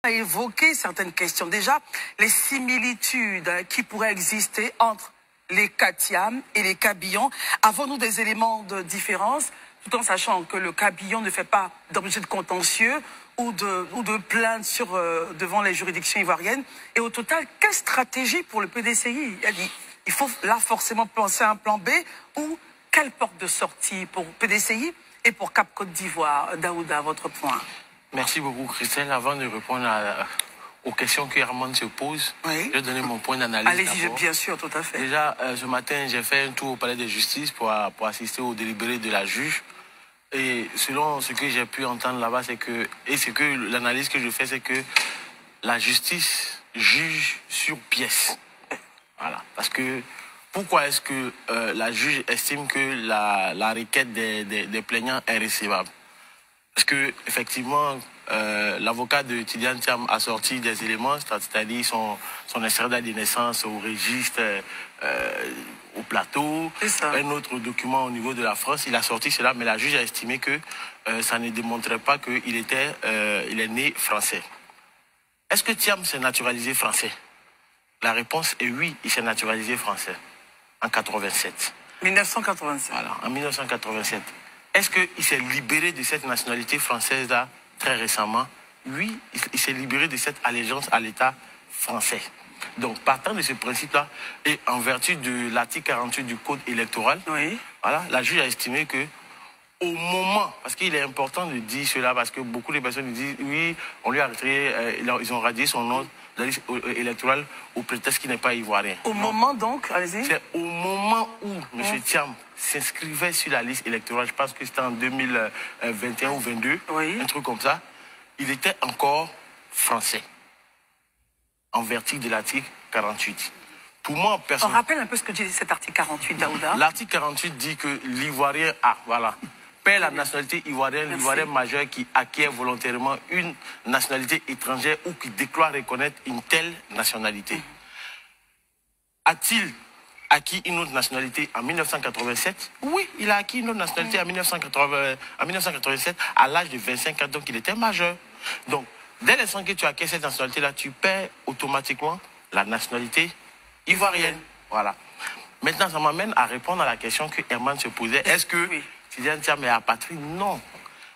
a évoqué certaines questions. Déjà, les similitudes qui pourraient exister entre les cas Thiam et les cas Billon. Avons-nous des éléments de différence, tout en sachant que le cas Billon ne fait pas d'objet de contentieux ou de plainte devant les juridictions ivoiriennes? Et au total, quelle stratégie pour le PDCI? Il faut là forcément penser à un plan B, ou quelle porte de sortie pour PDCI et pour Cap Côte d'Ivoire? Daouda, votre point. Merci beaucoup, Christelle. Avant de répondre aux questions que Herman se pose, oui, je vais donner mon point d'analyse. Allez-y, bien sûr, tout à fait. Déjà, ce matin, j'ai fait un tour au palais de justice pour assister au délibéré de la juge. Et selon ce que j'ai pu entendre là-bas, l'analyse que je fais, c'est que la justice juge sur pièce. Voilà. Parce que, pourquoi est-ce que la juge estime que la requête des plaignants est recevable? Parce que, effectivement, l'avocat de Tidiane Thiam a sorti des éléments, c'est-à-dire son extrait de naissance au registre, au plateau, un autre document au niveau de la France. Il a sorti cela, mais la juge a estimé que ça ne démontrait pas qu'il est né français. Est-ce que Thiam s'est naturalisé français? La réponse est oui, il s'est naturalisé français en 87. 1987. Voilà, en 1987. Est-ce qu'il s'est libéré de cette nationalité française-là très récemment? Oui, il s'est libéré de cette allégeance à l'État français. Donc, partant de ce principe-là, et en vertu de l'article 48 du Code électoral, oui, voilà, la juge a estimé que, au moment, parce qu'il est important de dire cela, parce que beaucoup de personnes disent, oui, on lui a retiré, ils ont radié son nom de la liste électorale au prétexte qu'il n'est pas ivoirien. Au moment donc, allez-y. C'est au moment où M. Thiam s'inscrivait sur la liste électorale, je pense que c'était en 2021 ou 2022, oui, un truc comme ça, il était encore français, en vertu de l'article 48. Pour moi, on rappelle un peu ce que dit cet article 48, Daouda. L'article 48 dit que l'Ivoirien perd la nationalité ivoirienne, l'Ivoirien majeur qui acquiert volontairement une nationalité étrangère ou qui déclare reconnaître une telle nationalité. A-t-il acquis une autre nationalité en 1987? Oui, il a acquis une autre nationalité en 1987 à l'âge de 25 ans, donc il était majeur. Donc, dès l'instant que tu acquiers cette nationalité-là, tu perds automatiquement la nationalité ivoirienne. Voilà. Maintenant, ça m'amène à répondre à la question que Herman se posait. Est-ce que Tidiane Thiam est apatride? Non.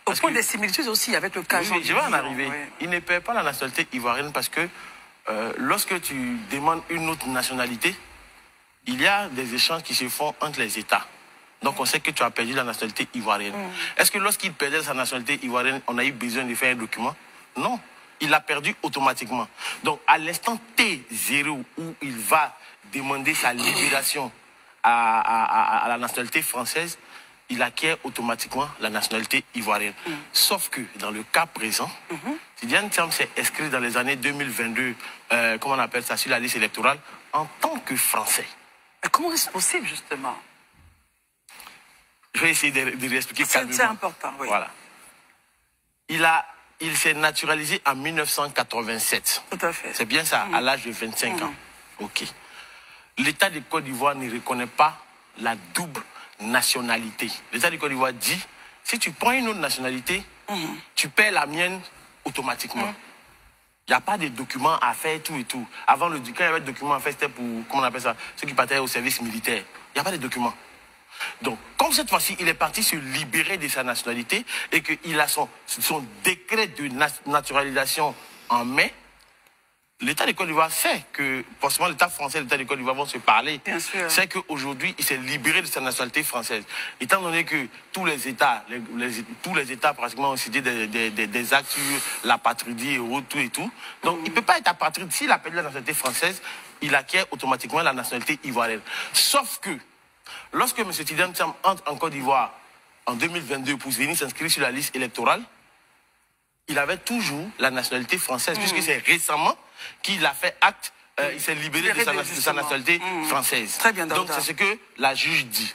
Au point des similitudes aussi avec le cas Jean. Je vais en arriver. Oui. Il ne perd pas la nationalité ivoirienne parce que lorsque tu demandes une autre nationalité, il y a des échanges qui se font entre les États. Donc on sait que tu as perdu la nationalité ivoirienne. Est-ce que lorsqu'il perdait sa nationalité ivoirienne, on a eu besoin de faire un document? Non. Il l'a perdu automatiquement. Donc à l'instant T0 où il va demander sa libération à la nationalité française, il acquiert automatiquement la nationalité ivoirienne. Sauf que dans le cas présent, Tidiane Thiam s'est inscrit dans les années 2022, comment on appelle ça, sur la liste électorale, en tant que Français. Mais comment est-ce possible, justement? Je vais essayer de réexpliquer calmement. C'est important, oui. Voilà. Il s'est naturalisé en 1987. Tout à fait. C'est bien ça, à l'âge de 25 ans. Ok. L'État de Côte d'Ivoire ne reconnaît pas la double nationalité. L'État de Côte d'Ivoire dit, si tu prends une autre nationalité, tu perds la mienne automatiquement. Il n'y a pas de documents à faire, tout et tout. Avant, quand il y avait des documents à faire, c'était pour, comment on appelle ça, ceux qui partaient au service militaire. Il n'y a pas de documents. Donc, comme cette fois-ci, il est parti se libérer de sa nationalité et qu'il a son décret de naturalisation en mai, l'État de Côte d'Ivoire sait que, forcément, l'État français et l'État de Côte d'Ivoire vont se parler. Bien sûr. C'est qu'aujourd'hui, il s'est libéré de sa nationalité française. Étant donné que tous les États, tous les États pratiquement ont cité des actes sur l'apatridie et tout et tout. Donc, il ne peut pas être apatride. S'il a perdu la nationalité française, il acquiert automatiquement la nationalité ivoirienne. Sauf que, lorsque M. Tidiane Thiam entre en Côte d'Ivoire en 2022 pour venir s'inscrire sur la liste électorale, il avait toujours la nationalité française, puisque c'est récemment qu'il a fait acte, il s'est libéré de sa nationalité française. Très bien, donc c'est ce que la juge dit.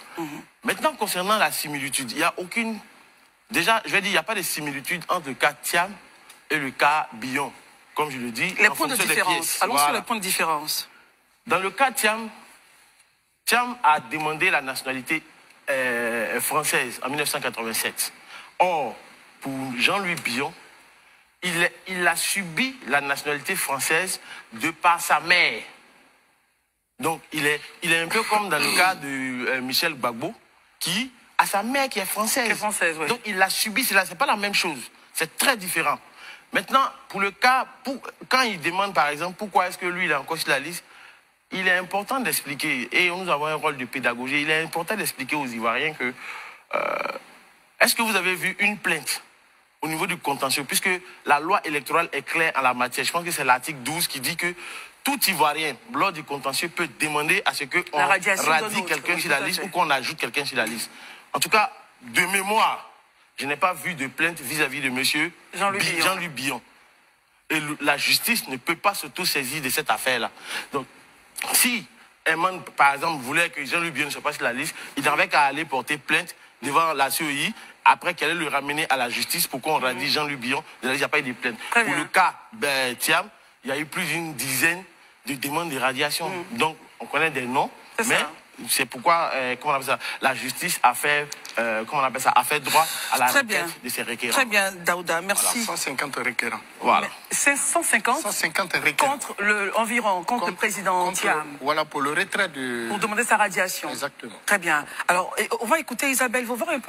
Maintenant, concernant la similitude, il n'y a aucune... Déjà, je vais dire, il n'y a pas de similitude entre le cas Thiam et le cas Billon, comme je le dis. Les points de différence. Allons sur les points de différence. Dans le cas Thiam, Thiam a demandé la nationalité française en 1987. Or, pour Jean-Louis Billon, il a subi la nationalité française de par sa mère. Donc, il est un peu comme dans le cas de Michel Gbagbo, qui a sa mère qui est française. Qui est française, oui. Donc, il l'a subi, c'est pas la même chose. C'est très différent. Maintenant, pour le cas, quand il demande, par exemple, pourquoi est-ce que lui, il est encore sur la liste, il est important d'expliquer, et nous avons un rôle de pédagogie, il est important d'expliquer aux Ivoiriens que, est-ce que vous avez vu une plainte au niveau du contentieux, puisque la loi électorale est claire en la matière. Je pense que c'est l'article 12 qui dit que tout Ivoirien, lors du contentieux, peut demander à ce qu'on radie quelqu'un sur la liste ou qu'on ajoute quelqu'un sur la liste. En tout cas, de mémoire, je n'ai pas vu de plainte vis-à-vis de monsieur Jean-Louis Billon. Et la justice ne peut pas s'auto-saisir de cette affaire-là. Donc, si un membre, par exemple, voulait que Jean-Louis Billon ne soit pas sur la liste, il n'avait qu'à aller porter plainte devant la CEI, après qu'elle allait le ramener à la justice pour qu'on radie Jean-Louis Billon. Il n'y a pas eu de plainte. Pour le cas Thiam, il y a eu plus d'une dizaine de demandes de radiation. Donc, on connaît des noms, mais c'est pourquoi, comment on appelle ça, la justice a fait, comment on appelle ça, a fait droit à la requête de ces requérants. Très bien, Daouda, merci. Voilà, 150 requérants. Voilà. C'est 150 requérants. Contre le président Thiam. Voilà, pour le retrait de... Pour demander sa radiation. Exactement. Très bien. Alors, on va écouter Isabelle Vauvert un peu.